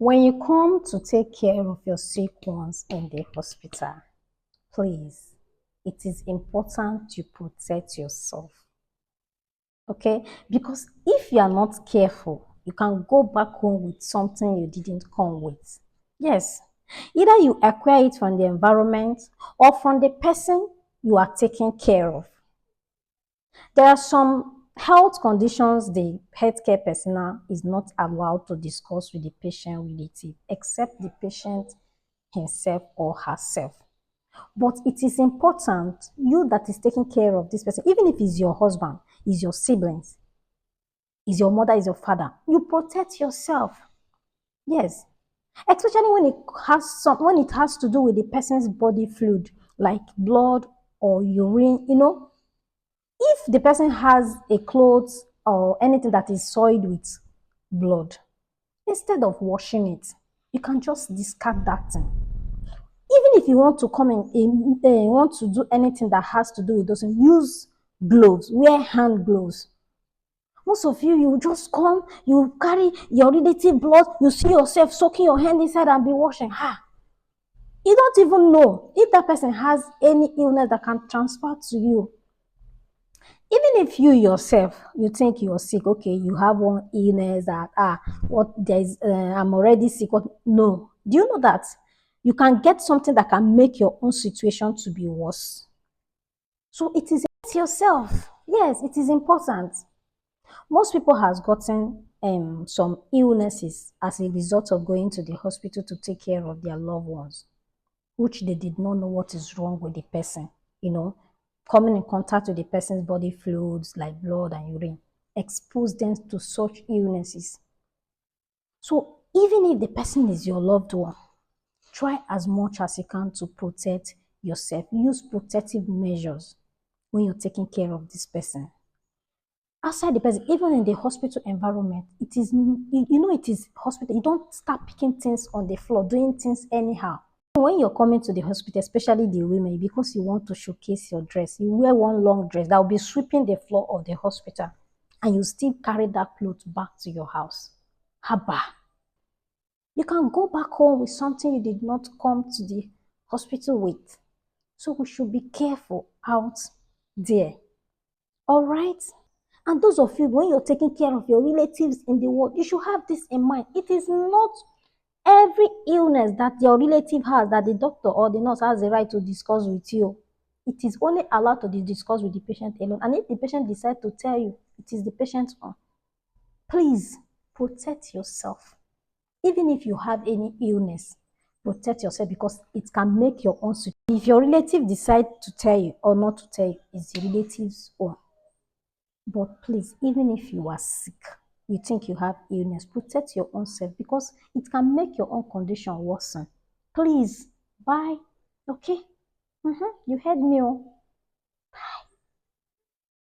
When you come to take care of your sick ones in the hospital, please, it is important you protect yourself. Okay? Because if you are not careful, you can go back home with something you didn't come with. Yes. Either you acquire it from the environment or from the person you are taking care of. There are some health conditions the healthcare personnel is not allowed to discuss with the patient relative except the patient himself or herself. But it is important, you that is taking care of this person, even if it's your husband, is your siblings, is your mother, is your father, you protect yourself. Yes. Especially when it has to do with the person's body fluid, like blood or urine, if the person has a clothes or anything that is soiled with blood, instead of washing it, you can just discard that thing. Even if you want to want to do anything that has to do with those, use gloves, wear hand gloves. Most of you just come, you carry your relative blood, you see yourself soaking your hand inside and be washing. You don't even know if that person has any illness that can transfer to you. Even if you yourself, you think you're sick, okay, you have one illness that, I'm already sick. No. Do you know that you can get something that can make your own situation to be worse? So it is yourself. Yes, it is important. Most people has gotten some illnesses as a result of going to the hospital to take care of their loved ones, which they did not know what is wrong with the person, coming in contact with the person's body fluids like blood and urine, expose them to such illnesses. So even if the person is your loved one, try as much as you can to protect yourself. Use protective measures when you're taking care of this person. Outside the person, even in the hospital environment, it is, it is hospital. You don't start picking things on the floor, doing things anyhow. When you're coming to the hospital, especially the women, because you want to showcase your dress, you wear one long dress that will be sweeping the floor of the hospital, and you still carry that clothes back to your house. Haba. You can go back home with something you did not come to the hospital with. So we should be careful out there. All right? And those of you, when you're taking care of your relatives in the world, you should have this in mind. It is not every illness that your relative has that the doctor or the nurse has the right to discuss with you. It is only allowed to be discussed with the patient alone. And if the patient decides to tell you, it is the patient's own. Please protect yourself. Even if you have any illness, protect yourself because it can make your own situation. If your relative decide to tell you or not to tell you, it's the relative's own. But please, even if you are sick, you think you have illness, protect your own self because it can make your own condition worsen. Please, bye. Okay? You heard me.